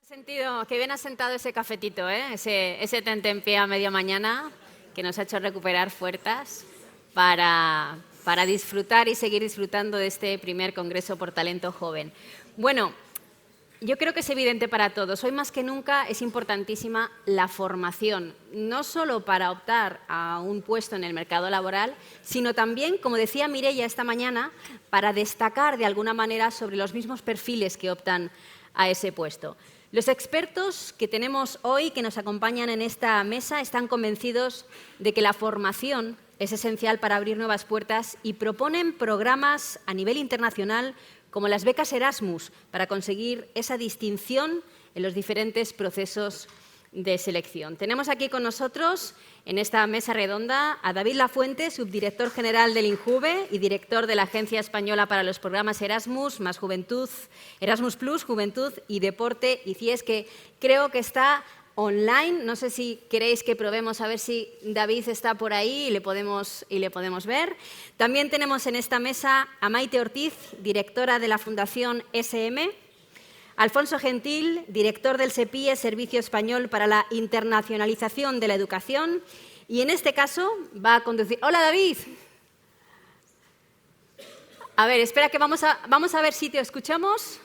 Sentido, que bien ha sentado ese cafetito, ¿eh? Ese tentempié a media mañana que nos ha hecho recuperar fuerzas para disfrutar y seguir disfrutando de este primer Congreso por Talento Joven. Bueno, yo creo que es evidente para todos. Hoy más que nunca es importantísima la formación, no solo para optar a un puesto en el mercado laboral, sino también, como decía Mireia esta mañana, para destacar de alguna manera sobre los mismos perfiles que optan a ese puesto. Los expertos que tenemos hoy, que nos acompañan en esta mesa, están convencidos de que la formación es esencial para abrir nuevas puertas y proponen programas a nivel internacional como las becas Erasmus para conseguir esa distinción en los diferentes procesos de selección. Tenemos aquí con nosotros, en esta mesa redonda, a David Lafuente, subdirector general del INJUVE y director de la Agencia Española para los Programas Erasmus, más Juventud, Erasmus Plus, Juventud y Deporte, y CIES, que creo que está online. No sé si queréis que probemos a ver si David está por ahí y le podemos ver. También tenemos en esta mesa a Maite Ortiz, directora de la Fundación SM, Alfonso Gentil, director del SEPIE, Servicio Español para la Internacionalización de la Educación, y en este caso va a conducir... ¡Hola, David! A ver, espera que vamos a ver si te escuchamos.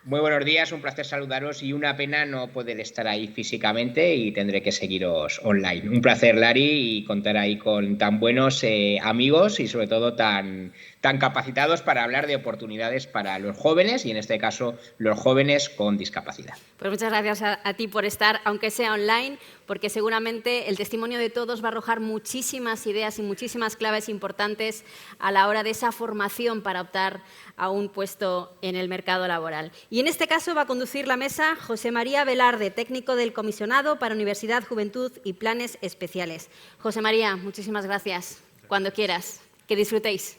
Muy buenos días, un placer saludaros y una pena no poder estar ahí físicamente y tendré que seguiros online. Un placer, Lari, y contar ahí con tan buenos amigos y sobre todo tan capacitados para hablar de oportunidades para los jóvenes y en este caso los jóvenes con discapacidad. Pues muchas gracias a ti por estar, aunque sea online, porque seguramente el testimonio de todos va a arrojar muchísimas ideas y muchísimas claves importantes a la hora de esa formación para optar a un puesto en el mercado laboral. Y en este caso va a conducir la mesa José María Velarde, técnico del Comisionado para Universidad, Juventud y Planes Especiales. José María, muchísimas gracias. Cuando quieras. Que disfrutéis.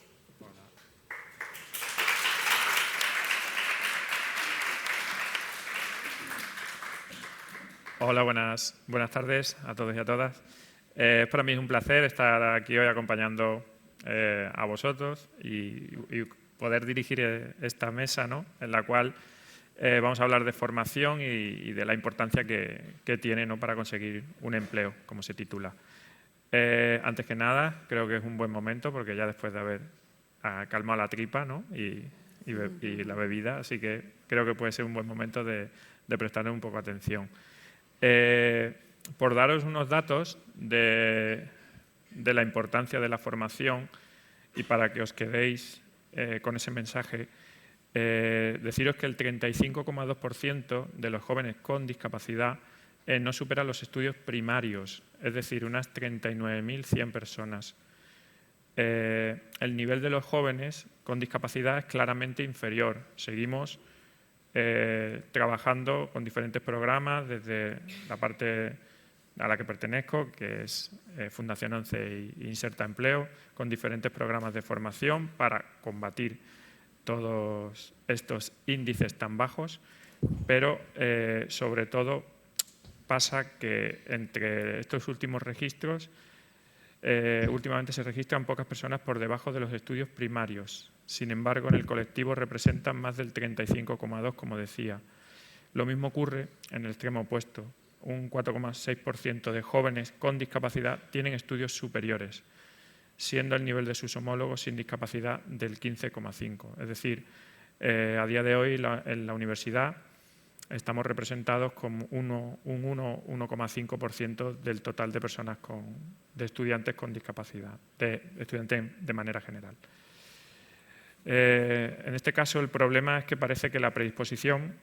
Hola, buenas tardes a todos y a todas. Para mí es un placer estar aquí hoy acompañando a vosotros y poder dirigir esta mesa, ¿no?, en la cual vamos a hablar de formación y de la importancia que tiene, ¿no?, para conseguir un empleo, como se titula. Antes que nada, creo que es un buen momento porque ya después de haber calmado la tripa, ¿no?, y la bebida, así que creo que puede ser un buen momento de prestarle un poco de atención. Por daros unos datos de la importancia de la formación y para que os quedéis con ese mensaje, deciros que el 35,2% de los jóvenes con discapacidad no supera los estudios primarios, es decir, unas 39.100 personas. El nivel de los jóvenes con discapacidad es claramente inferior. Seguimos trabajando con diferentes programas desde la parte a la que pertenezco, que es Fundación 11 e Inserta Empleo, con diferentes programas de formación para combatir todos estos índices tan bajos, pero sobre todo pasa que entre estos últimos registros últimamente se registran pocas personas por debajo de los estudios primarios. Sin embargo, en el colectivo representan más del 35,2%, como decía. Lo mismo ocurre en el extremo opuesto. Un 4,6% de jóvenes con discapacidad tienen estudios superiores, siendo el nivel de sus homólogos sin discapacidad del 15,5%. Es decir, a día de hoy en la universidad estamos representados con un 1,5% del total de personas de estudiantes con discapacidad, de estudiantes de manera general. En este caso, el problema es que parece que la predisposición,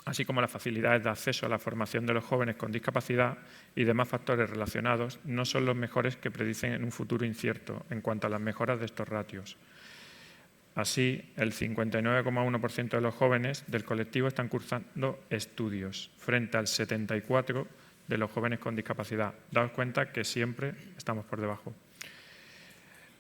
así como las facilidades de acceso a la formación de los jóvenes con discapacidad y demás factores relacionados, no son los mejores que predicen en un futuro incierto en cuanto a las mejoras de estos ratios. Así, el 59,1% de los jóvenes del colectivo están cursando estudios, frente al 74% de los jóvenes con discapacidad. Daos cuenta que siempre estamos por debajo.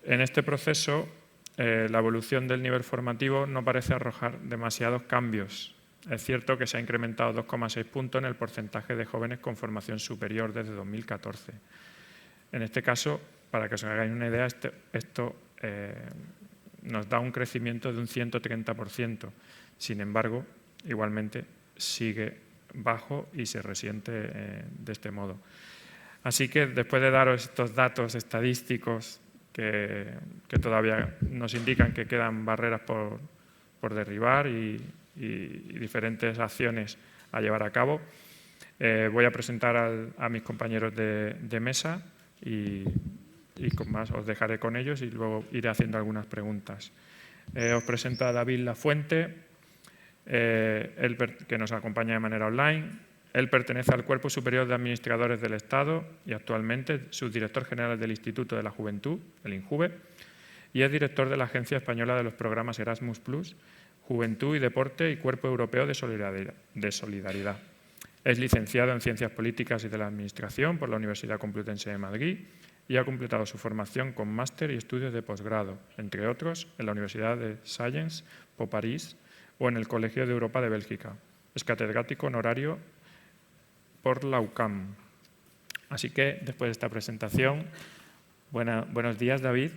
En este proceso, la evolución del nivel formativo no parece arrojar demasiados cambios. Es cierto que se ha incrementado 2,6 puntos en el porcentaje de jóvenes con formación superior desde 2014. En este caso, para que os hagáis una idea, esto nos da un crecimiento de un 130%. Sin embargo, igualmente, sigue bajo y se resiente de este modo. Así que después de daros estos datos estadísticos que todavía nos indican que quedan barreras por derribar y diferentes acciones a llevar a cabo, voy a presentar a mis compañeros de mesa y con más os dejaré con ellos y luego iré haciendo algunas preguntas. Os presento a David Lafuente, que nos acompaña de manera online. Él pertenece al Cuerpo Superior de Administradores del Estado y actualmente es subdirector general del Instituto de la Juventud, el INJUVE, y es director de la Agencia Española de los Programas Erasmus+, Juventud y Deporte y Cuerpo Europeo de Solidaridad. Es licenciado en Ciencias Políticas y de la Administración por la Universidad Complutense de Madrid y ha completado su formación con máster y estudios de posgrado, entre otros, en la Universidad de Sciences Po París o en el Colegio de Europa de Bélgica. Es catedrático honorario por la UCAM. Así que, después de esta presentación, buenos días, David.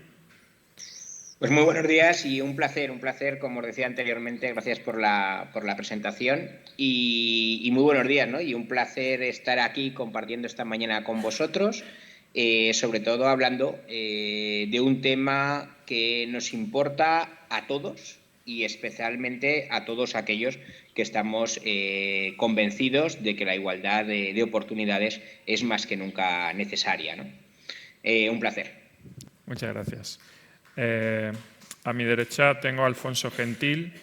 Pues muy buenos días y un placer, como os decía anteriormente, gracias por la presentación y muy buenos días, ¿no? Y un placer estar aquí compartiendo esta mañana con vosotros, sobre todo hablando de un tema que nos importa a todos y especialmente a todos aquellos que estamos convencidos de que la igualdad de oportunidades es más que nunca necesaria, ¿no? Un placer. Muchas gracias. A mi derecha tengo a Alfonso Gentil.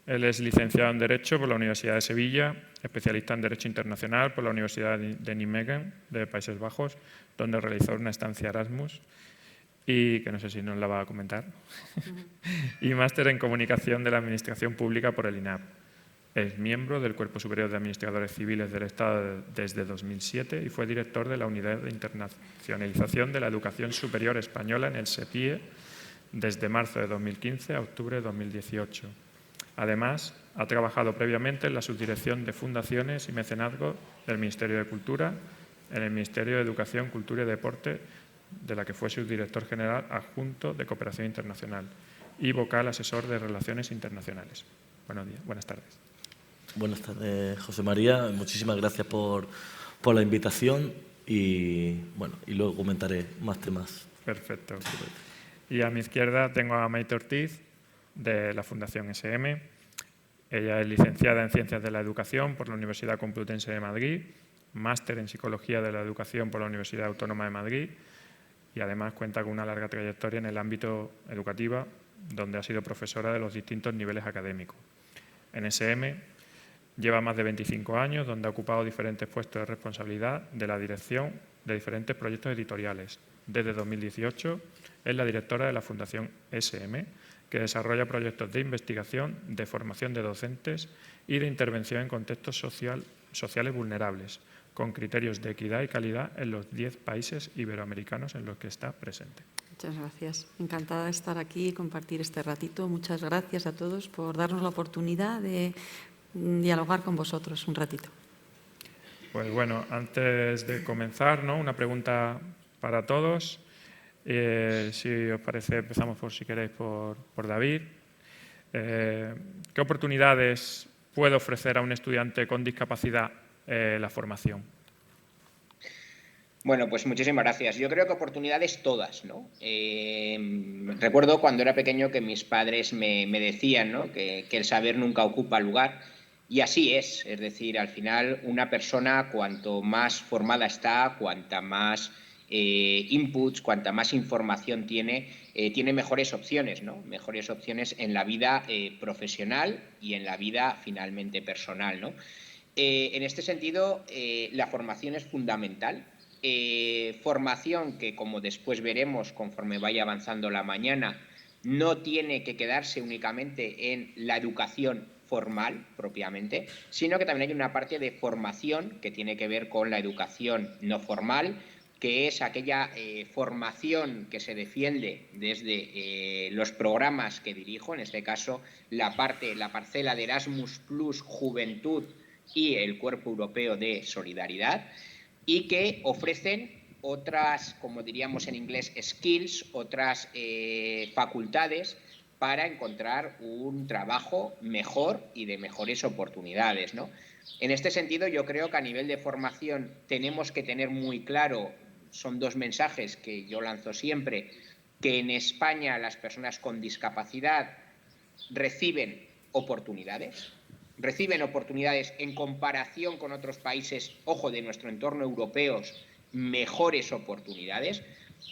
Él es licenciado en Derecho por la Universidad de Sevilla, especialista en Derecho Internacional por la Universidad de Nijmegen, de Países Bajos, donde realizó una estancia Erasmus y que no sé si nos la va a comentar, y máster en Comunicación de la Administración Pública por el INAP. Es miembro del Cuerpo Superior de Administradores Civiles del Estado desde 2007 y fue director de la Unidad de Internacionalización de la Educación Superior Española en el SEPIE desde marzo de 2015 a octubre de 2018. Además, ha trabajado previamente en la Subdirección de Fundaciones y Mecenazgo del Ministerio de Cultura, en el Ministerio de Educación, Cultura y Deporte, de la que fue subdirector general adjunto de Cooperación Internacional y vocal asesor de Relaciones Internacionales. Buenos días, buenas tardes. Buenas tardes, José María. Muchísimas gracias por la invitación y luego comentaré más temas. Perfecto. Y a mi izquierda tengo a Maite Ortiz, de la Fundación SM. Ella es licenciada en Ciencias de la Educación por la Universidad Complutense de Madrid, máster en Psicología de la Educación por la Universidad Autónoma de Madrid y además cuenta con una larga trayectoria en el ámbito educativo, donde ha sido profesora de los distintos niveles académicos. En SM lleva más de 25 años, donde ha ocupado diferentes puestos de responsabilidad de la dirección de diferentes proyectos editoriales. Desde 2018 es la directora de la Fundación SM, que desarrolla proyectos de investigación, de formación de docentes y de intervención en contextos sociales vulnerables, con criterios de equidad y calidad en los 10 países iberoamericanos en los que está presente. Muchas gracias. Encantada de estar aquí y compartir este ratito. Muchas gracias a todos por darnos la oportunidad de dialogar con vosotros un ratito. Pues bueno, antes de comenzar, ¿no? Una pregunta para todos. Si os parece, empezamos si queréis por David. ¿Qué oportunidades puede ofrecer a un estudiante con discapacidad la formación? Bueno, pues muchísimas gracias. Yo creo que oportunidades todas, ¿no? Recuerdo cuando era pequeño que mis padres me decían, ¿no? que el saber nunca ocupa lugar. Y así es decir, al final una persona cuanto más formada está, cuanta más inputs, cuanta más información tiene mejores opciones, ¿no? Mejores opciones en la vida profesional y en la vida finalmente personal, ¿no? En este sentido, la formación es fundamental. Formación que, como después veremos conforme vaya avanzando la mañana, no tiene que quedarse únicamente en la educación formal propiamente, sino que también hay una parte de formación que tiene que ver con la educación no formal, que es aquella formación que se defiende desde los programas que dirijo, en este caso la parcela de Erasmus+, Juventud y el Cuerpo Europeo de Solidaridad, y que ofrecen otras, como diríamos en inglés, skills, otras facultades para encontrar un trabajo mejor y de mejores oportunidades, ¿no? En este sentido, yo creo que a nivel de formación tenemos que tener muy claro, son dos mensajes que yo lanzo siempre, que en España las personas con discapacidad reciben oportunidades en comparación con otros países, ojo, de nuestro entorno europeos, mejores oportunidades,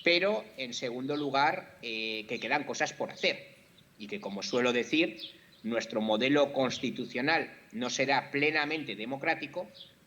pero en segundo lugar, que quedan cosas por hacer y que, como suelo decir, nuestro modelo constitucional no será plenamente democrático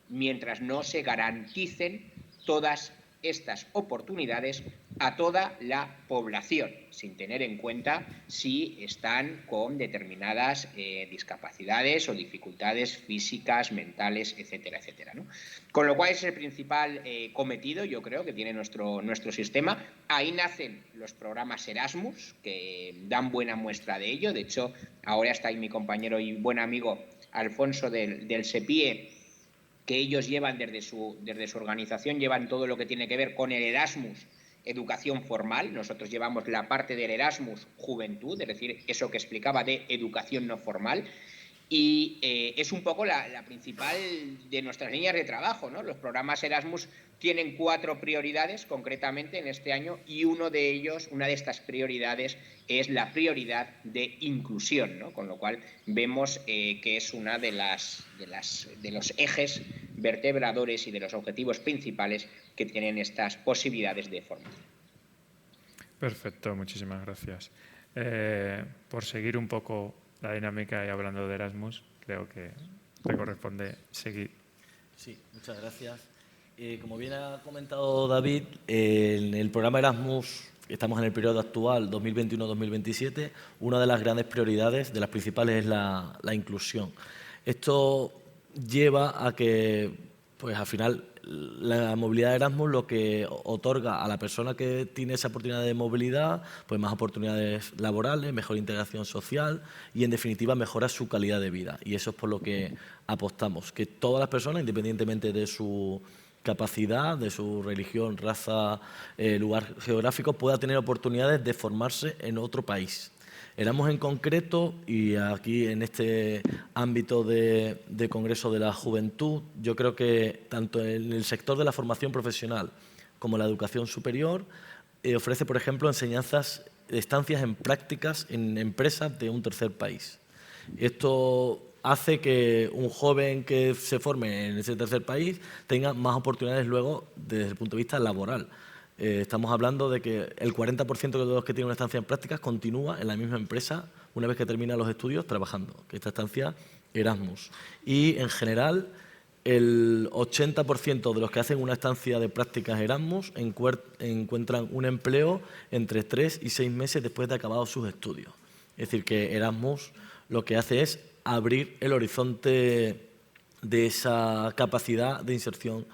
mientras no se garanticen todas estas oportunidades a toda la población, sin tener en cuenta si están con determinadas discapacidades o dificultades físicas, mentales, etcétera, etcétera, ¿no? Con lo cual es el principal cometido, yo creo, que tiene nuestro sistema. Ahí nacen los programas Erasmus, que dan buena muestra de ello. De hecho, ahora está ahí mi compañero y buen amigo Alfonso del SEPIE, que ellos llevan desde su organización, llevan todo lo que tiene que ver con el Erasmus, educación formal. Nosotros llevamos la parte del Erasmus Juventud, es decir, eso que explicaba de educación no formal. Y es un poco la principal de nuestras líneas de trabajo, ¿no? Los programas Erasmus tienen 4 prioridades concretamente en este año, y una de estas prioridades es la prioridad de inclusión, ¿no? Con lo cual vemos que es una de los ejes vertebradores y de los objetivos principales que tienen estas posibilidades de formación. Perfecto, muchísimas gracias. Por seguir un poco la dinámica y hablando de Erasmus, creo que te corresponde seguir. Sí, muchas gracias. Como bien ha comentado David, en el programa Erasmus, estamos en el periodo actual 2021-2027, una de las grandes prioridades, de las principales, es la inclusión. Esto lleva a que, pues al final, la movilidad de Erasmus lo que otorga a la persona que tiene esa oportunidad de movilidad, pues más oportunidades laborales, mejor integración social y, en definitiva, mejora su calidad de vida. Y eso es por lo que apostamos, que todas las personas, independientemente de su capacidad, de su religión, raza, lugar geográfico, pueda tener oportunidades de formarse en otro país. Erasmus en concreto, y aquí en este ámbito de Congreso de la Juventud, yo creo que tanto en el sector de la formación profesional como la educación superior ofrece, por ejemplo, estancias en prácticas en empresas de un tercer país. Esto hace que un joven que se forme en ese tercer país tenga más oportunidades luego desde el punto de vista laboral. Estamos hablando de que el 40% de los que tienen una estancia en prácticas continúa en la misma empresa una vez que termina los estudios trabajando, que esta estancia Erasmus. Y en general, el 80% de los que hacen una estancia de prácticas Erasmus encuentran un empleo entre 3 y 6 meses después de acabados sus estudios. Es decir, que Erasmus lo que hace es abrir el horizonte de esa capacidad de inserción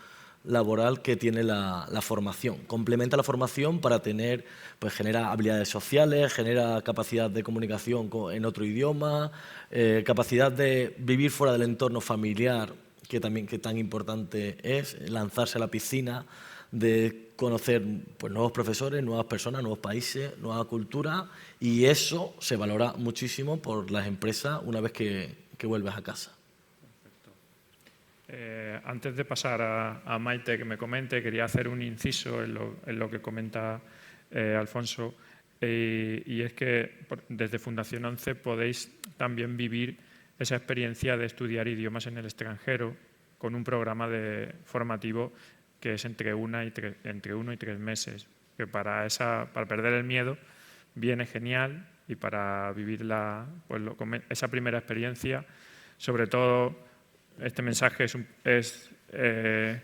laboral que tiene la formación. Complementa la formación para tener, pues genera habilidades sociales, genera capacidad de comunicación en otro idioma, capacidad de vivir fuera del entorno familiar, que tan importante es, lanzarse a la piscina, de conocer pues, nuevos profesores, nuevas personas, nuevos países, nueva cultura, y eso se valora muchísimo por las empresas una vez que vuelves a casa. Antes de pasar a Maite que me comente, quería hacer un inciso en lo que comenta Alfonso, y es que desde Fundación 11 podéis también vivir esa experiencia de estudiar idiomas en el extranjero con un programa formativo que es entre 1 y 3 meses, que para perder el miedo viene genial, y para vivir esa primera experiencia, sobre todo. Este mensaje es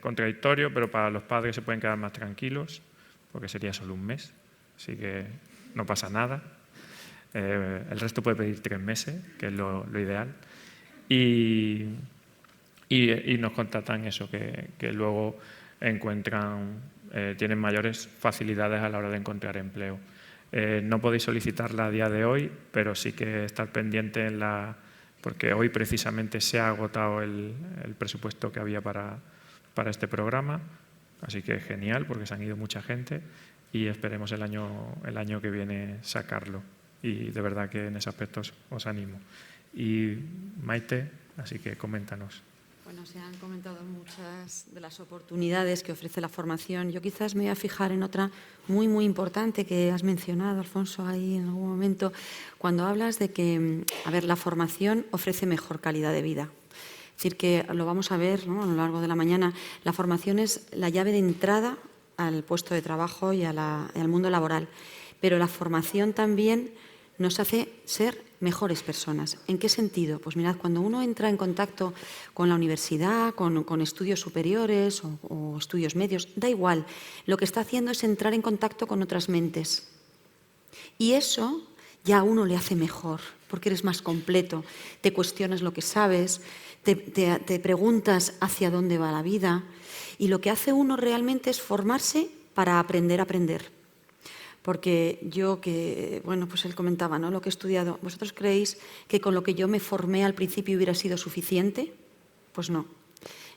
contradictorio, pero para los padres se pueden quedar más tranquilos, porque sería solo un mes, así que no pasa nada. El resto puede pedir 3 meses, que es lo ideal. Y nos contatan eso, que luego tienen mayores facilidades a la hora de encontrar empleo. No podéis solicitarla a día de hoy, pero sí que estar pendiente porque hoy precisamente se ha agotado el presupuesto que había para este programa, así que genial, porque se han ido mucha gente y esperemos el año que viene sacarlo. y de verdad que en ese aspecto os animo. Y Maite, así que coméntanos. Bueno, se han comentado muchas de las oportunidades que ofrece la formación. Yo quizás me voy a fijar en otra muy, muy importante que has mencionado, Alfonso, ahí en algún momento, cuando hablas de que, a ver, la formación ofrece mejor calidad de vida. Es decir, que lo vamos a ver, ¿no?, a lo largo de la mañana. La formación es la llave de entrada al puesto de trabajo y al mundo laboral. Pero la formación también nos hace ser mejores personas. ¿En qué sentido? Pues mirad, cuando uno entra en contacto con la universidad, con estudios superiores o estudios medios, da igual, lo que está haciendo es entrar en contacto con otras mentes. Y eso ya a uno le hace mejor, porque eres más completo, te cuestionas lo que sabes, te preguntas hacia dónde va la vida, y lo que hace uno realmente es formarse para aprender a aprender. Porque yo que, bueno, pues él comentaba, ¿no?, lo que he estudiado. ¿Vosotros creéis que con lo que yo me formé al principio hubiera sido suficiente? Pues no.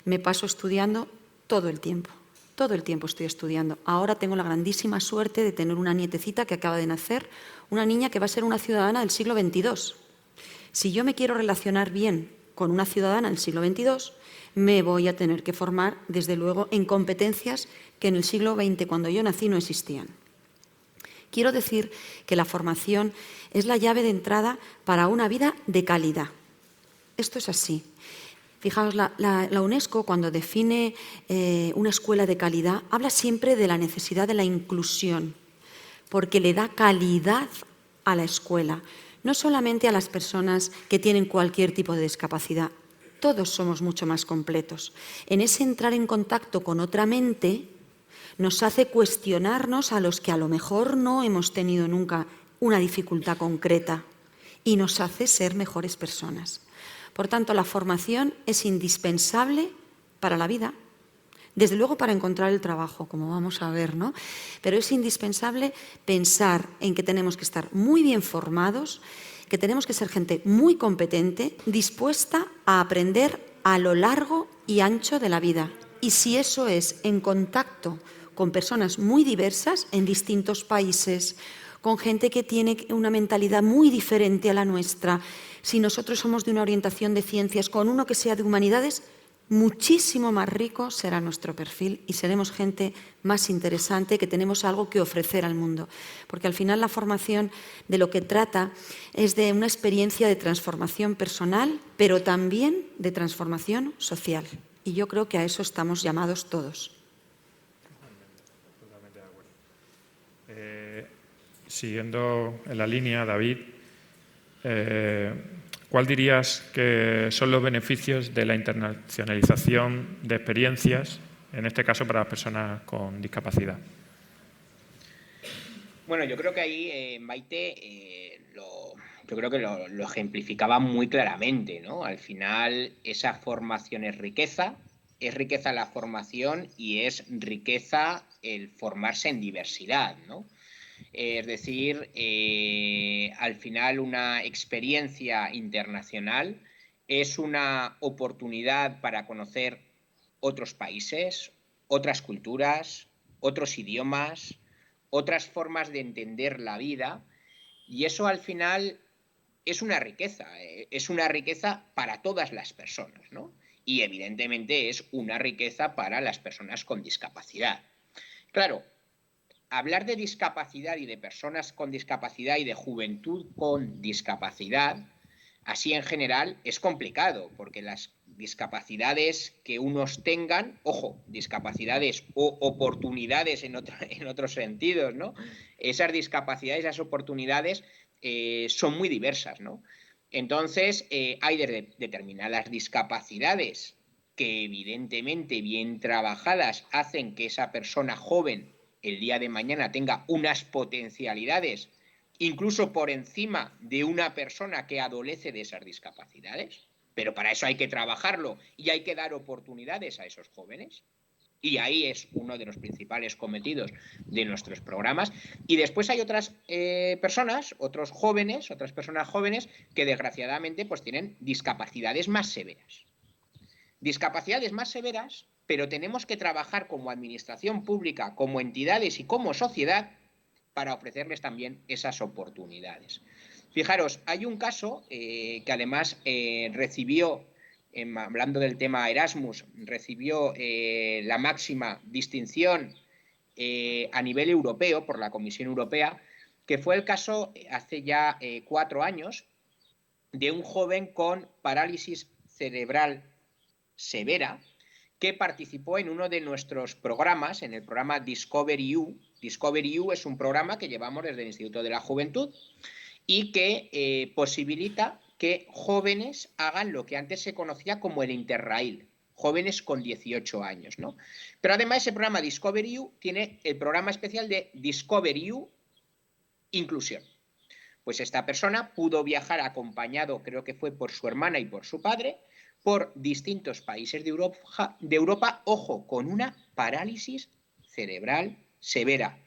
Me paso estudiando todo el tiempo. Todo el tiempo estoy estudiando. Ahora tengo la grandísima suerte de tener una nietecita que acaba de nacer, una niña que va a ser una ciudadana del siglo XXII. Si yo me quiero relacionar bien con una ciudadana del siglo XXII, me voy a tener que formar, desde luego, en competencias que en el siglo XX, cuando yo nací, no existían. Quiero decir que la formación es la llave de entrada para una vida de calidad. Esto es así. Fijaos, la UNESCO, cuando define una escuela de calidad, habla siempre de la necesidad de la inclusión, porque le da calidad a la escuela, no solamente a las personas que tienen cualquier tipo de discapacidad. Todos somos mucho más completos. En ese entrar en contacto con otra mente, nos hace cuestionarnos a los que a lo mejor no hemos tenido nunca una dificultad concreta y nos hace ser mejores personas. Por tanto, la formación es indispensable para la vida, desde luego para encontrar el trabajo, como vamos a ver, ¿no? Pero es indispensable pensar en que tenemos que estar muy bien formados, que tenemos que ser gente muy competente, dispuesta a aprender a lo largo y ancho de la vida. Y si eso es en contacto con personas muy diversas en distintos países, con gente que tiene una mentalidad muy diferente a la nuestra, si nosotros somos de una orientación de ciencias, con uno que sea de humanidades, muchísimo más rico será nuestro perfil y seremos gente más interesante, que tenemos algo que ofrecer al mundo. Porque al final la formación de lo que trata es de una experiencia de transformación personal, pero también de transformación social. Y yo creo que a eso estamos llamados todos. Siguiendo en la línea, David, ¿cuál dirías que son los beneficios de la internacionalización de experiencias, en este caso para las personas con discapacidad? Bueno, yo creo que ahí Maite yo creo que lo ejemplificaba muy claramente, ¿no? Al final, esa formación es riqueza la formación y es riqueza el formarse en diversidad, ¿no? Es decir, al final una experiencia internacional es una oportunidad para conocer otros países, otras culturas, otros idiomas, otras formas de entender la vida, y eso al final es una riqueza para todas las personas, ¿no? Y evidentemente es una riqueza para las personas con discapacidad. Claro, hablar de discapacidad y de personas con discapacidad y de juventud con discapacidad, así en general, es complicado, porque las discapacidades que unos tengan, ojo, discapacidades o oportunidades en otros sentidos, ¿no? Esas discapacidades, esas oportunidades son muy diversas, ¿no? Entonces, hay determinadas discapacidades que evidentemente bien trabajadas hacen que esa persona joven el día de mañana tenga unas potencialidades incluso por encima de una persona que adolece de esas discapacidades, pero para eso hay que trabajarlo y hay que dar oportunidades a esos jóvenes. Y ahí es uno de los principales cometidos de nuestros programas. Y después hay otras personas, otras personas jóvenes que desgraciadamente pues tienen discapacidades más severas. Discapacidades más severas, pero tenemos que trabajar como administración pública, como entidades y como sociedad para ofrecerles también esas oportunidades. Fijaros, hay un caso que además recibió, hablando del tema Erasmus, recibió la máxima distinción a nivel europeo por la Comisión Europea, que fue el caso hace ya 4 años de un joven con parálisis cerebral severa que participó en uno de nuestros programas, en el programa Discovery U. Discovery U es un programa que llevamos desde el Instituto de la Juventud y que posibilita que jóvenes hagan lo que antes se conocía como el Interrail, jóvenes con 18 años, ¿no? Pero además ese programa Discovery U tiene el programa especial de Discovery U Inclusión. Pues esta persona pudo viajar acompañado, creo que fue por su hermana y por su padre, por distintos países de Europa, ojo, con una parálisis cerebral severa.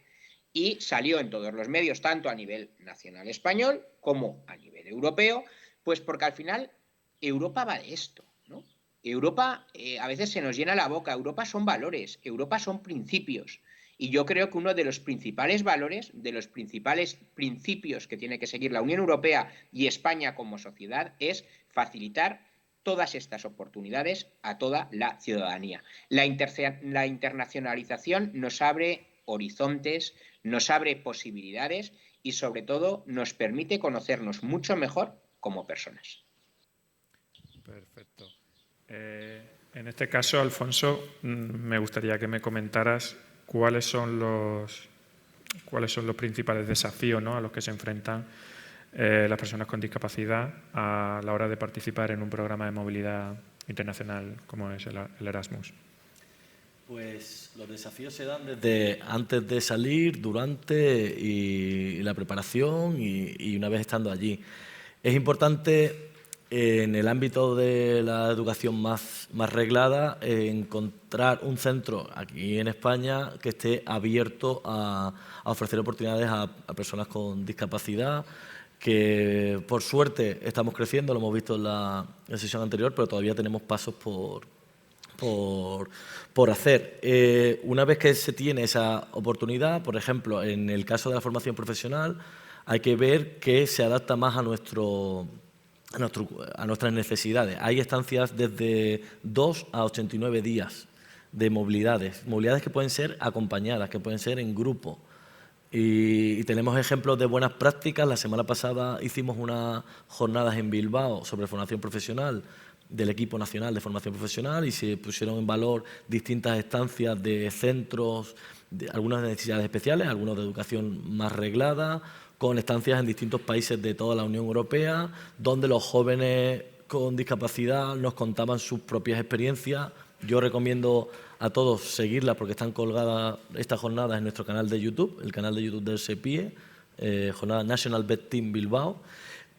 Y salió en todos los medios, tanto a nivel nacional español como a nivel europeo, pues porque al final Europa va de esto, ¿no? Europa a veces se nos llena la boca, Europa son valores, Europa son principios. Y yo creo que uno de los principales valores, de los principales principios que tiene que seguir la Unión Europea y España como sociedad es facilitar todas estas oportunidades a toda la ciudadanía. La internacionalización nos abre horizontes, nos abre posibilidades y sobre todo nos permite conocernos mucho mejor como personas. Perfecto. En este caso, Alfonso, me gustaría que me comentaras cuáles son los principales desafíos, ¿no?, a los que se enfrentan las personas con discapacidad a la hora de participar en un programa de movilidad internacional como es el Erasmus. Pues los desafíos se dan desde antes de salir, durante y la preparación y una vez estando allí. Es importante en el ámbito de la educación más reglada encontrar un centro aquí en España que esté abierto a ofrecer oportunidades a personas con discapacidad, que por suerte estamos creciendo, lo hemos visto en la sesión anterior, pero todavía tenemos pasos por hacer. Una vez que se tiene esa oportunidad, por ejemplo, en el caso de la formación profesional, hay que ver que se adapta más a nuestras necesidades. Hay estancias desde 2 a 89 días de movilidades que pueden ser acompañadas, que pueden ser en grupo. Y tenemos ejemplos de buenas prácticas. La semana pasada hicimos unas jornadas en Bilbao sobre formación profesional del equipo nacional de formación profesional y se pusieron en valor distintas estancias de centros, de algunas necesidades especiales, algunos de educación más reglada, con estancias en distintos países de toda la Unión Europea, donde los jóvenes con discapacidad nos contaban sus propias experiencias. Yo recomiendo a todos seguirlas porque están colgadas estas jornadas en nuestro canal de YouTube, el canal de YouTube del SEPIE, jornada National Vet Team Bilbao.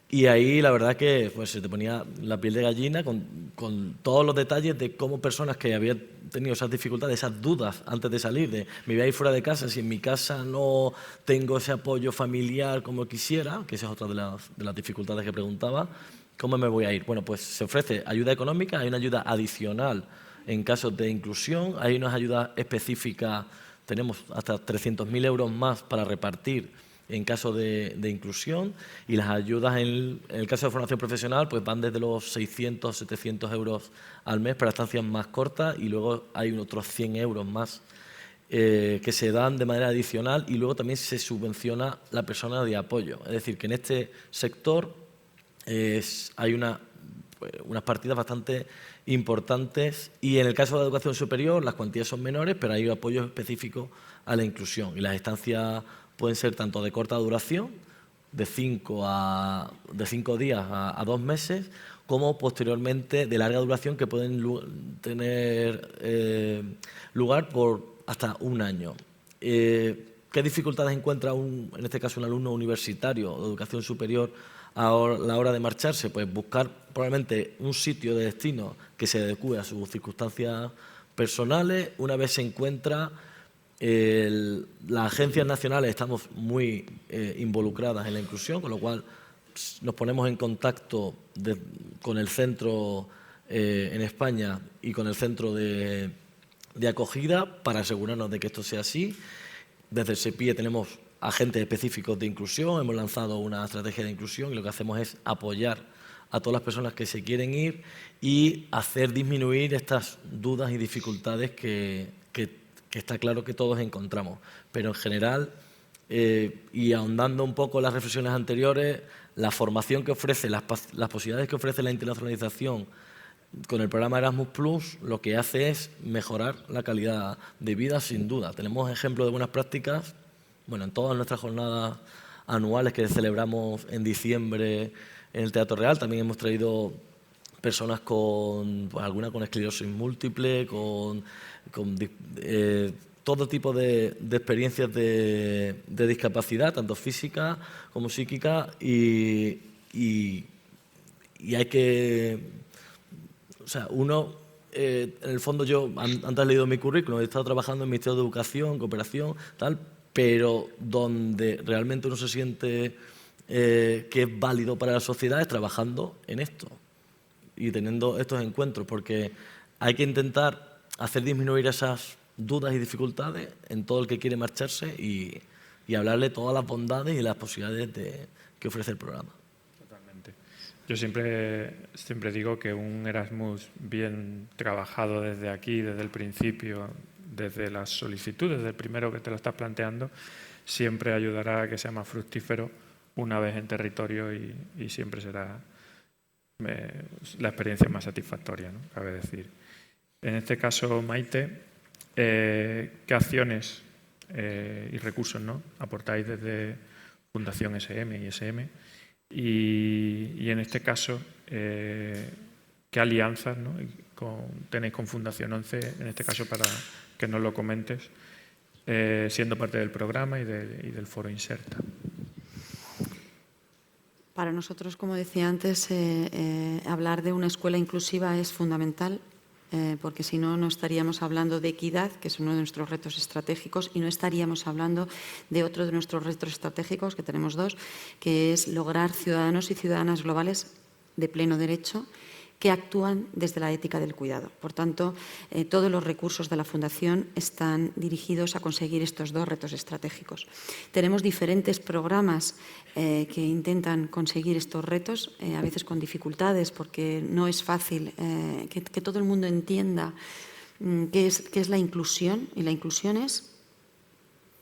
Y ahí la verdad que pues, se te ponía la piel de gallina con todos los detalles de cómo personas que habían tenido esas dificultades, esas dudas antes de salir, de me voy a ir fuera de casa, si en mi casa no tengo ese apoyo familiar como quisiera, que esa es otra de las dificultades que preguntaba, ¿cómo me voy a ir? Bueno, pues se ofrece ayuda económica, hay una ayuda adicional en casos de inclusión, hay unas ayudas específicas, tenemos hasta 300.000 euros más para repartir en caso de inclusión, y las ayudas en el caso de formación profesional pues van desde los 600, 700 euros al mes para estancias más cortas y luego hay otros 100 euros más que se dan de manera adicional y luego también se subvenciona la persona de apoyo. Es decir, que en este sector hay unas partidas bastante importantes y en el caso de la educación superior las cuantías son menores, pero hay apoyos específicos a la inclusión y las estancias pueden ser tanto de corta duración, de 5 días a 2 meses, como posteriormente de larga duración que pueden tener lugar por hasta 1 año. ¿Qué dificultades encuentra en este caso un alumno universitario de educación superior a la hora de marcharse? Pues buscar probablemente un sitio de destino que se adecue a sus circunstancias personales. Una vez se encuentra, las agencias nacionales estamos muy involucradas en la inclusión, con lo cual nos ponemos en contacto con el centro en España y con el centro de acogida para asegurarnos de que esto sea así. Desde el SEPIE tenemos agentes específicos de inclusión, hemos lanzado una estrategia de inclusión y lo que hacemos es apoyar a todas las personas que se quieren ir y hacer disminuir estas dudas y dificultades que está claro que todos encontramos. Pero en general, y ahondando un poco en las reflexiones anteriores, la formación que ofrece, las posibilidades que ofrece la internacionalización con el programa Erasmus Plus, lo que hace es mejorar la calidad de vida, sin duda. Tenemos ejemplos de buenas prácticas, bueno, en todas nuestras jornadas anuales que celebramos en diciembre en el Teatro Real. También hemos traído personas con, pues, alguna con esclerosis múltiple, con todo tipo de experiencias de discapacidad, tanto física como psíquica, y hay que... O sea, uno, en el fondo yo, antes he leído mi currículum, he estado trabajando en el Ministerio de Educación, Cooperación, tal, pero donde realmente uno se siente que es válido para la sociedad es trabajando en esto y teniendo estos encuentros, porque hay que intentar hacer disminuir esas dudas y dificultades en todo el que quiere marcharse y hablarle todas las bondades y las posibilidades que ofrece el programa. Totalmente. Yo siempre digo que un Erasmus bien trabajado desde aquí, desde el principio, desde las solicitudes, desde el primero que te lo estás planteando, siempre ayudará a que sea más fructífero una vez en territorio y siempre será la experiencia más satisfactoria, ¿no? Cabe decir. En este caso, Maite, ¿qué acciones y recursos, ¿no?, aportáis desde Fundación SM y SM? Y en este caso, ¿qué alianzas, ¿no?, tenéis con Fundación 11, en este caso, para que nos lo comentes, siendo parte del programa y del foro Inserta? Para nosotros, como decía antes, hablar de una escuela inclusiva es fundamental, porque si no, no estaríamos hablando de equidad, que es uno de nuestros retos estratégicos, y no estaríamos hablando de otro de nuestros retos estratégicos, que tenemos dos, que es lograr ciudadanos y ciudadanas globales de pleno derecho que actúan desde la ética del cuidado. Por tanto, todos los recursos de la Fundación están dirigidos a conseguir estos dos retos estratégicos. Tenemos diferentes programas que intentan conseguir estos retos, a veces con dificultades, porque no es fácil que todo el mundo entienda qué es la inclusión, y la inclusión es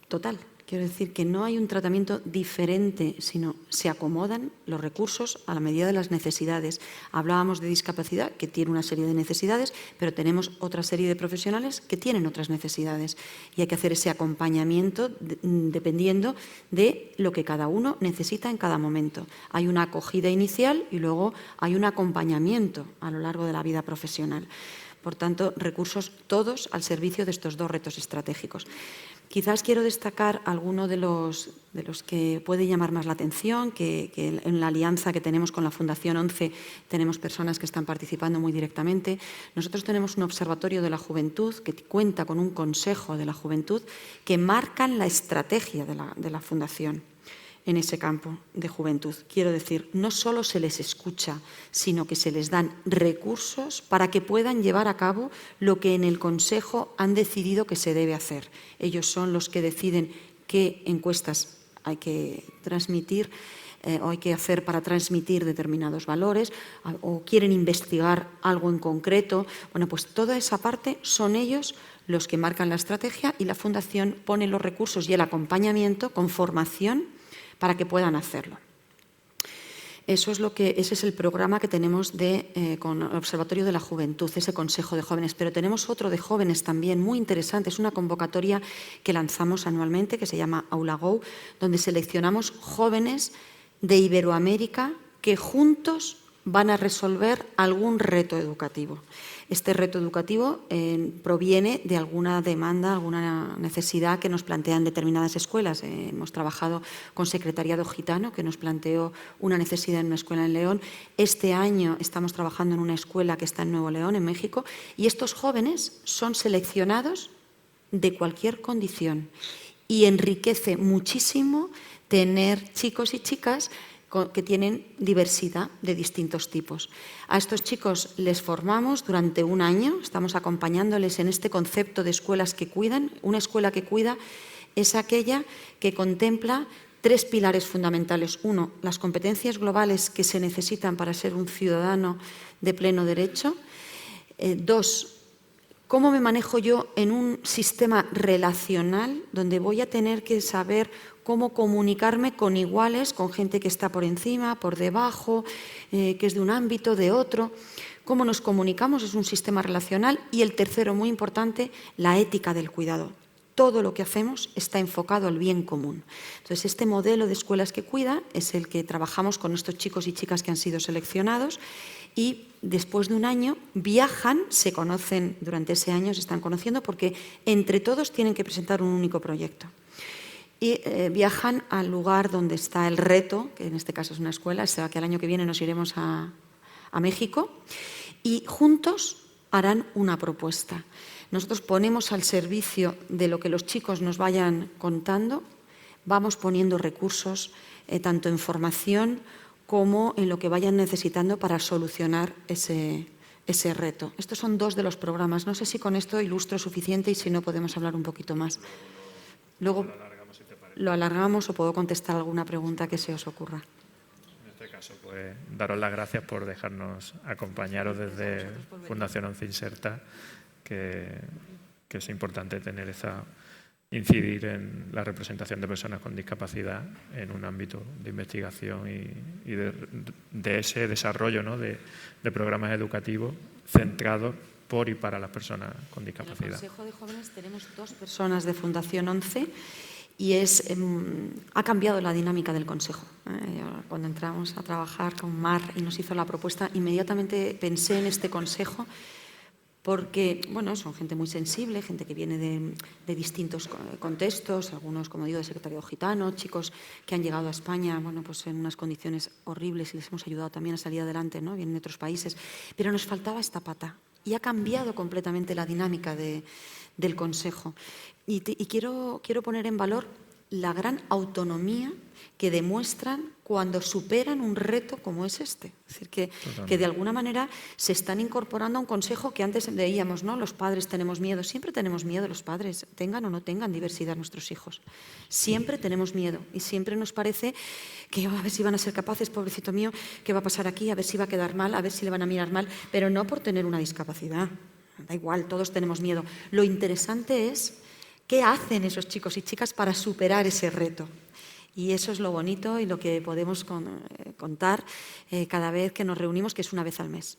total. Quiero decir que no hay un tratamiento diferente, sino se acomodan los recursos a la medida de las necesidades. Hablábamos de discapacidad, que tiene una serie de necesidades, pero tenemos otra serie de profesionales que tienen otras necesidades. Y hay que hacer ese acompañamiento dependiendo de lo que cada uno necesita en cada momento. Hay una acogida inicial y luego hay un acompañamiento a lo largo de la vida profesional. Por tanto, recursos todos al servicio de estos dos retos estratégicos. Quizás quiero destacar alguno de los que puede llamar más la atención, que en la alianza que tenemos con la Fundación 11 tenemos personas que están participando muy directamente. Nosotros tenemos un observatorio de la juventud que cuenta con un consejo de la juventud que marcan la estrategia de la Fundación en ese campo de juventud. Quiero decir, no solo se les escucha, sino que se les dan recursos para que puedan llevar a cabo lo que en el Consejo han decidido que se debe hacer. Ellos son los que deciden qué encuestas hay que transmitir o hay que hacer para transmitir determinados valores, o quieren investigar algo en concreto. Bueno, pues toda esa parte son ellos los que marcan la estrategia, y la Fundación pone los recursos y el acompañamiento con formación para que puedan hacerlo. Ese es el programa que tenemos con el Observatorio de la Juventud, ese Consejo de Jóvenes. Pero tenemos otro de jóvenes también muy interesante. Es una convocatoria que lanzamos anualmente que se llama Aula Go, donde seleccionamos jóvenes de Iberoamérica que juntos van a resolver algún reto educativo. Este reto educativo proviene de alguna demanda, alguna necesidad que nos plantean determinadas escuelas. Hemos trabajado con Secretariado Gitano, que nos planteó una necesidad en una escuela en León. Este año estamos trabajando en una escuela que está en Nuevo León, en México, y estos jóvenes son seleccionados de cualquier condición. Y enriquece muchísimo tener chicos y chicas que tienen diversidad de distintos tipos. A estos chicos les formamos durante un año, estamos acompañándoles en este concepto de escuelas que cuidan. Una escuela que cuida es aquella que contempla 3 pilares fundamentales. 1, las competencias globales que se necesitan para ser un ciudadano de pleno derecho. 2, cómo me manejo yo en un sistema relacional donde voy a tener que saber cómo comunicarme con iguales, con gente que está por encima, por debajo, que es de un ámbito, de otro. Cómo nos comunicamos es un sistema relacional. Y el tercero, muy importante, la ética del cuidado. Todo lo que hacemos está enfocado al bien común. Entonces, este modelo de escuelas que cuida es el que trabajamos con estos chicos y chicas que han sido seleccionados y después de un año viajan, se conocen durante ese año, se están conociendo porque entre todos tienen que presentar un único proyecto. Y viajan al lugar donde está el reto, que en este caso es una escuela, será que el año que viene nos iremos a México, y juntos harán una propuesta. Nosotros ponemos al servicio de lo que los chicos nos vayan contando, vamos poniendo recursos, tanto en formación como en lo que vayan necesitando para solucionar ese reto. Estos son 2 de los programas. No sé si con esto ilustro suficiente y si no podemos hablar un poquito más. Luego lo alargamos o puedo contestar alguna pregunta que se os ocurra. En este caso, pues daros las gracias por dejarnos acompañaros desde Fundación ONCE Inserta, que es importante incidir en la representación de personas con discapacidad en un ámbito de investigación y de ese desarrollo, ¿no?, de programas educativos centrados por y para las personas con discapacidad. En el Consejo de Jóvenes tenemos 2 personas de Fundación ONCE y ha cambiado la dinámica del Consejo. Cuando entramos a trabajar con Mar y nos hizo la propuesta, inmediatamente pensé en este Consejo porque, bueno, son gente muy sensible, gente que viene de distintos contextos, algunos, como digo, de secretariado gitano, chicos que han llegado a España, bueno, pues en unas condiciones horribles y les hemos ayudado también a salir adelante, ¿no? Vienen de otros países, pero nos faltaba esta pata y ha cambiado completamente la dinámica del Consejo. Y quiero poner en valor la gran autonomía que demuestran cuando superan un reto como es este. Es decir, que de alguna manera se están incorporando a un consejo que antes veíamos, ¿no? Los padres tenemos miedo, siempre tenemos miedo los padres, tengan o no tengan diversidad nuestros hijos. Siempre tenemos miedo y siempre nos parece que a ver si van a ser capaces, pobrecito mío, qué va a pasar aquí, a ver si va a quedar mal, a ver si le van a mirar mal, pero no por tener una discapacidad. Da igual, todos tenemos miedo. Lo interesante es qué hacen esos chicos y chicas para superar ese reto. Y eso es lo bonito y lo que podemos contar cada vez que nos reunimos, que es una vez al mes.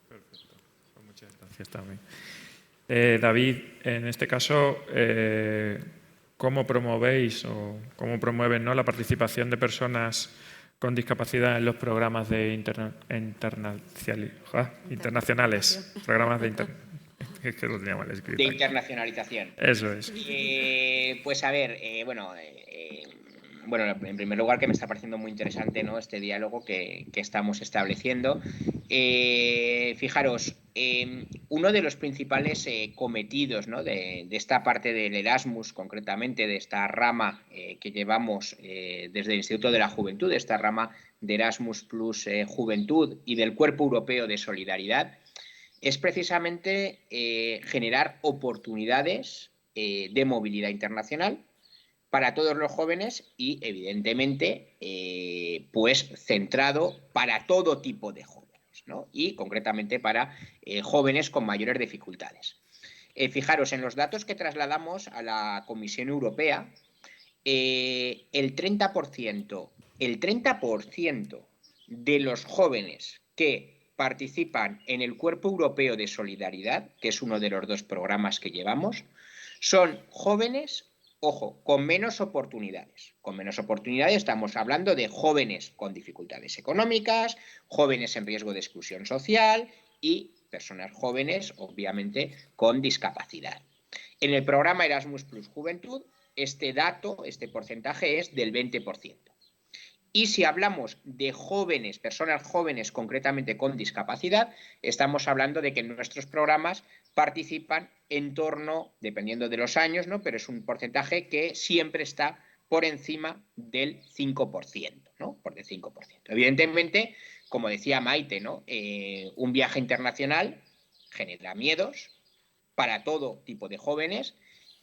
Perfecto. Pues muchas gracias también. David, en este caso, ¿cómo promovéis o cómo promueven, ¿no?, la participación de personas con discapacidad en los programas de internacionales? Programas es que lo tenía mal escrito. De internacionalización. Eso es. Pues a ver, bueno, en primer lugar que me está pareciendo muy interesante, ¿no?, este diálogo que estamos estableciendo. Fijaros, uno de los principales cometidos, ¿no?, de esta parte del Erasmus, concretamente de esta rama que llevamos desde el Instituto de la Juventud, esta rama de Erasmus Plus Juventud y del Cuerpo Europeo de Solidaridad, es precisamente generar oportunidades de movilidad internacional para todos los jóvenes y, evidentemente, pues centrado para todo tipo de jóvenes, ¿no? Y concretamente para jóvenes con mayores dificultades. Fijaros, en los datos que trasladamos a la Comisión Europea, el 30% de los jóvenes que participan en el Cuerpo Europeo de Solidaridad, que es uno de los 2 programas que llevamos, son jóvenes, ojo, con menos oportunidades. Con menos oportunidades estamos hablando de jóvenes con dificultades económicas, jóvenes en riesgo de exclusión social y personas jóvenes, obviamente, con discapacidad. En el programa Erasmus Plus Juventud, este porcentaje es del 20%. Y si hablamos de jóvenes, personas jóvenes concretamente con discapacidad, estamos hablando de que en nuestros programas participan en torno, dependiendo de los años, ¿no?, pero es un porcentaje que siempre está por encima del 5%, ¿no?, por el 5%. Evidentemente, como decía Maite, ¿no?, un viaje internacional genera miedos para todo tipo de jóvenes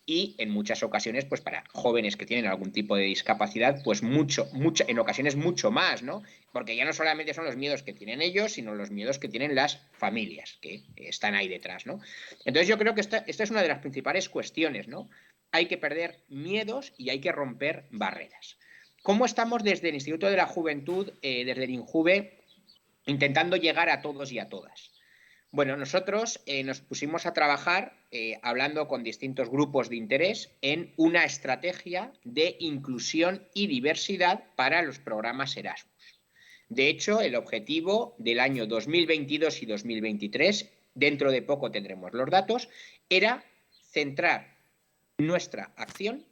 y en muchas ocasiones, pues para jóvenes que tienen algún tipo de discapacidad, pues en ocasiones mucho más, ¿no? Porque ya no solamente son los miedos que tienen ellos, sino los miedos que tienen las familias que están ahí detrás, ¿no? Entonces yo creo que esta es una de las principales cuestiones, ¿no? Hay que perder miedos y hay que romper barreras. ¿Cómo estamos desde el Instituto de la Juventud, desde el INJUVE, intentando llegar a todos y a todas? Bueno, nosotros nos pusimos a trabajar hablando con distintos grupos de interés en una estrategia de inclusión y diversidad para los programas Erasmus. De hecho, el objetivo del año 2022 y 2023, dentro de poco tendremos los datos, era centrar nuestra acción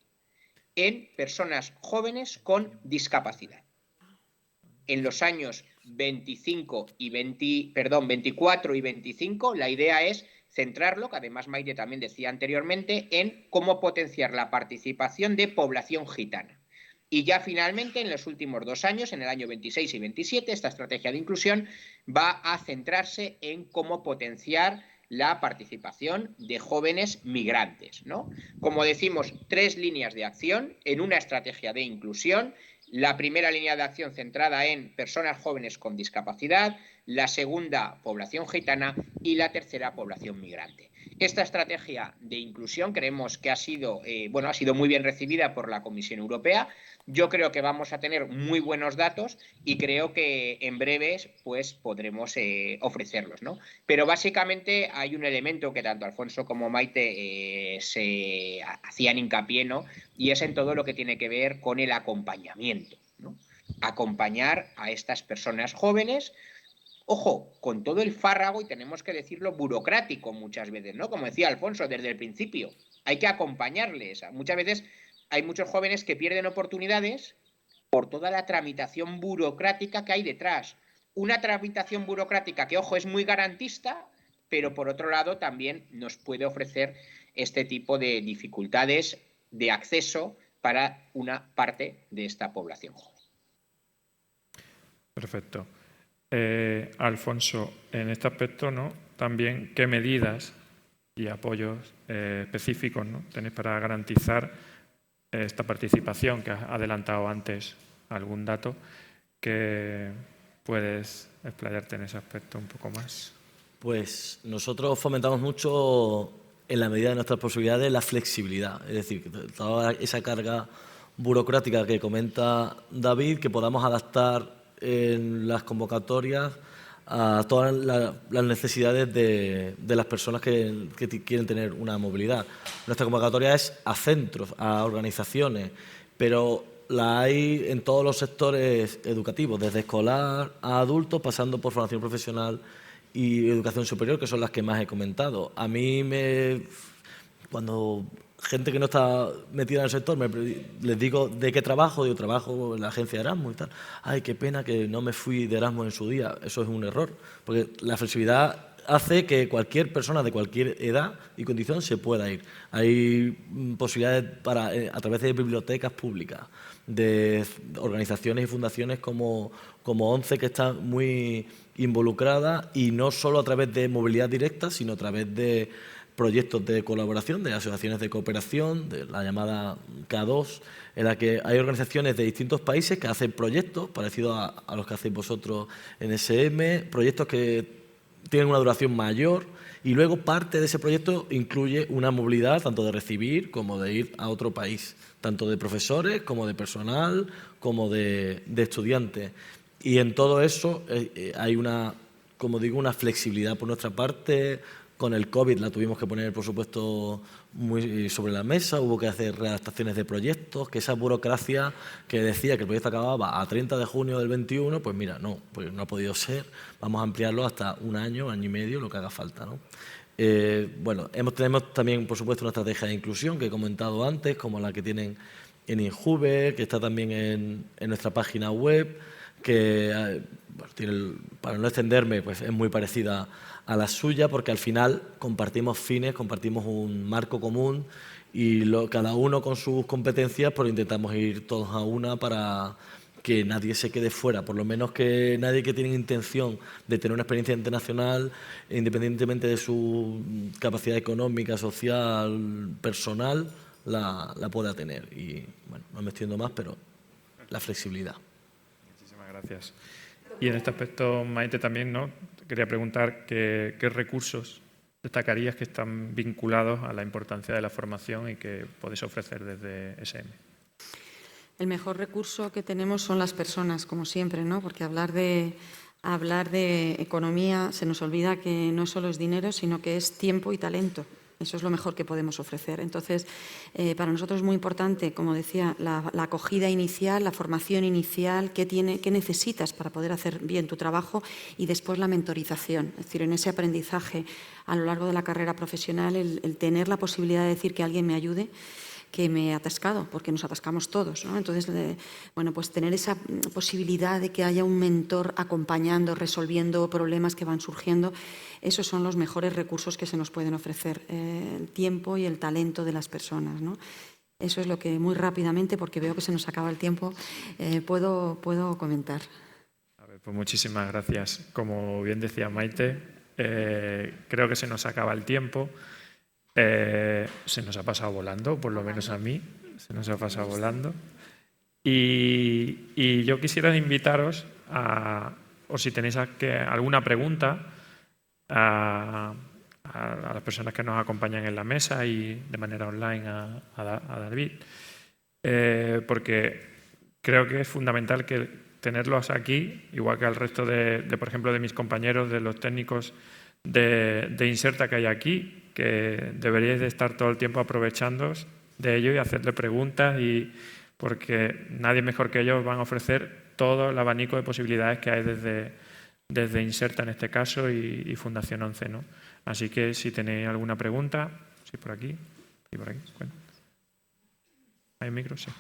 en personas jóvenes con discapacidad. En los años 24 y 25, la idea es centrarlo, que además Maite también decía anteriormente, en cómo potenciar la participación de población gitana. Y ya finalmente, en los últimos 2 años, en el año 26 y 27, esta estrategia de inclusión va a centrarse en cómo potenciar la participación de jóvenes migrantes, ¿no? Como decimos, 3 líneas de acción en una estrategia de inclusión. La primera línea de acción centrada en personas jóvenes con discapacidad, la segunda, población gitana, y la tercera, población migrante. Esta estrategia de inclusión creemos que ha sido muy bien recibida por la Comisión Europea. Yo creo que vamos a tener muy buenos datos y creo que en breves pues, podremos ofrecerlos, ¿no? Pero básicamente hay un elemento que tanto Alfonso como Maite se hacían hincapié, ¿no? Y es en todo lo que tiene que ver con el acompañamiento, ¿no? Acompañar a estas personas jóvenes, ojo, con todo el fárrago, y tenemos que decirlo, burocrático muchas veces, ¿no? Como decía Alfonso, desde el principio, hay que acompañarles. Muchas veces hay muchos jóvenes que pierden oportunidades por toda la tramitación burocrática que hay detrás. Una tramitación burocrática que, ojo, es muy garantista, pero por otro lado también nos puede ofrecer este tipo de dificultades de acceso para una parte de esta población joven. Perfecto. Alfonso, en este aspecto, ¿no? También, ¿qué medidas y apoyos específicos, ¿no? tenéis para garantizar esta participación, que has adelantado antes algún dato, que puedes explayarte en ese aspecto un poco más? Pues nosotros fomentamos mucho, en la medida de nuestras posibilidades, la flexibilidad. Es decir, que toda esa carga burocrática que comenta David, que podamos adaptar en las convocatorias a todas las necesidades de las personas que quieren tener una movilidad. Nuestra convocatoria es a centros, a organizaciones, pero la hay en todos los sectores educativos, desde escolar a adultos, pasando por formación profesional y educación superior, que son las que más he comentado. A mí cuando gente que no está metida en el sector, les digo de qué trabajo, digo, trabajo en la agencia de Erasmus y tal. Ay, qué pena que no me fui de Erasmus en su día. Eso es un error, porque la flexibilidad hace que cualquier persona de cualquier edad y condición se pueda ir. Hay posibilidades a través de bibliotecas públicas, de organizaciones y fundaciones como ONCE, que está muy involucrada, y no solo a través de movilidad directa, sino a través de proyectos de colaboración, de asociaciones de cooperación, de la llamada K2, en la que hay organizaciones de distintos países que hacen proyectos parecidos a los que hacéis vosotros en SM, proyectos que tienen una duración mayor, y luego parte de ese proyecto incluye una movilidad tanto de recibir como de ir a otro país, tanto de profesores como de personal, como de estudiantes. Y en todo eso hay una flexibilidad por nuestra parte. Con el COVID la tuvimos que poner, por supuesto, muy sobre la mesa, hubo que hacer readaptaciones de proyectos, que esa burocracia que decía que el proyecto acababa a 30 de junio del 21, pues mira, pues no ha podido ser, vamos a ampliarlo hasta un año y medio, lo que haga falta, ¿no? Tenemos también, por supuesto, una estrategia de inclusión que he comentado antes, como la que tienen en INJUVE, que está también en nuestra página web, que, para no extenderme, pues es muy parecida a la suya, porque al final compartimos fines, compartimos un marco común y cada uno con sus competencias, pues intentamos ir todos a una para que nadie se quede fuera, por lo menos que nadie que tiene intención de tener una experiencia internacional, independientemente de su capacidad económica, social, personal, la pueda tener. Y bueno, no me extiendo más, pero la flexibilidad. Muchísimas gracias. Y en este aspecto, Maite, también, ¿no? Quería preguntar qué recursos destacarías que están vinculados a la importancia de la formación y que podéis ofrecer desde SM. El mejor recurso que tenemos son las personas, como siempre, ¿no? Porque hablar de economía se nos olvida que no solo es dinero, sino que es tiempo y talento. Eso es lo mejor que podemos ofrecer. Entonces, para nosotros es muy importante, como decía, la acogida inicial, la formación inicial, qué necesitas para poder hacer bien tu trabajo, y después la mentorización. Es decir, en ese aprendizaje a lo largo de la carrera profesional, el tener la posibilidad de decir que alguien me ayude, que me he atascado, porque nos atascamos todos, ¿no? Entonces, bueno, pues tener esa posibilidad de que haya un mentor acompañando, resolviendo problemas que van surgiendo, esos son los mejores recursos que se nos pueden ofrecer, el tiempo y el talento de las personas, ¿no? Eso es lo que muy rápidamente, porque veo que se nos acaba el tiempo, puedo comentar. A ver, pues muchísimas gracias. Como bien decía Maite, creo que se nos acaba el tiempo. Se nos ha pasado volando, por lo menos a mí, se nos ha pasado volando. Y yo quisiera invitaros o si tenéis alguna pregunta, a las personas que nos acompañan en la mesa y de manera online a David, porque creo que es fundamental que tenerlos aquí, igual que al resto por ejemplo, de mis compañeros, de los técnicos de Inserta que hay aquí, que deberíais de estar todo el tiempo aprovechándoos de ello y hacerle preguntas, porque nadie mejor que ellos van a ofrecer todo el abanico de posibilidades que hay desde Inserta en este caso y Fundación 11, ¿no? Así que si tenéis alguna pregunta, sí, por aquí y por aquí. Bueno. ¿Hay micro? Sí.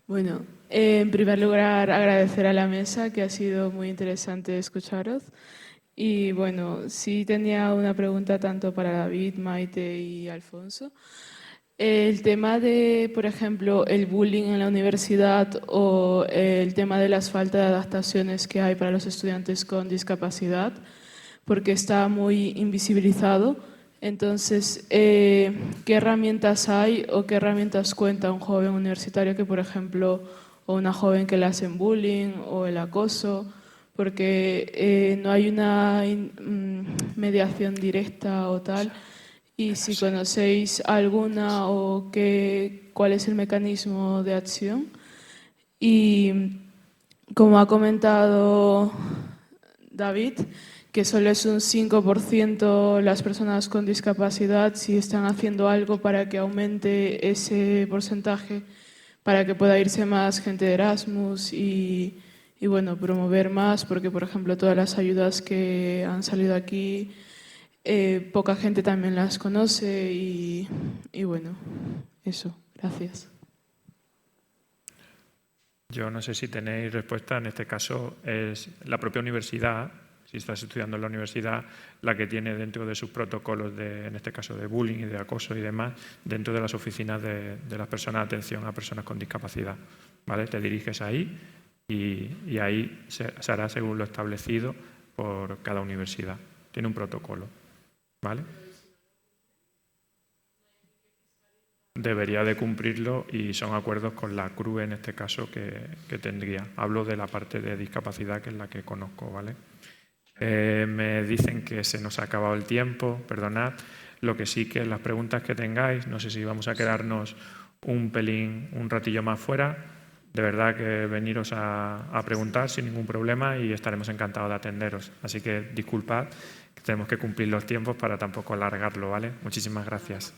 Bueno, en primer lugar, agradecer a la mesa, que ha sido muy interesante escucharos. Y bueno, sí tenía una pregunta tanto para David, Maite y Alfonso. El tema de, por ejemplo, el bullying en la universidad o el tema de las faltas de adaptaciones que hay para los estudiantes con discapacidad, porque está muy invisibilizado. Entonces, ¿qué herramientas hay o qué herramientas cuenta un joven universitario que, por ejemplo, o una joven que le hacen bullying o el acoso? Porque no hay una mediación directa o tal. Y si conocéis alguna o cuál es el mecanismo de acción. Y como ha comentado David, que solo es un 5% las personas con discapacidad, si están haciendo algo para que aumente ese porcentaje, para que pueda irse más gente de Erasmus y bueno, promover más, porque por ejemplo todas las ayudas que han salido aquí, poca gente también las conoce y bueno, eso, gracias. Yo no sé si tenéis respuesta, en este caso es la propia universidad, si estás estudiando en la universidad, la que tiene dentro de sus protocolos, en este caso de bullying y de acoso y demás, dentro de las oficinas de las personas de atención a personas con discapacidad, ¿vale? Te diriges ahí y ahí se hará según lo establecido por cada universidad. Tiene un protocolo, ¿vale? Debería de cumplirlo y son acuerdos con la CRUE en este caso que tendría. Hablo de la parte de discapacidad, que es la que conozco, ¿vale? Me dicen que se nos ha acabado el tiempo, perdonad. Lo que sí que las preguntas que tengáis, no sé si vamos a quedarnos un ratillo más fuera. De verdad que veniros a preguntar sin ningún problema y estaremos encantados de atenderos. Así que disculpad, que tenemos que cumplir los tiempos para tampoco alargarlo, ¿vale? Muchísimas gracias.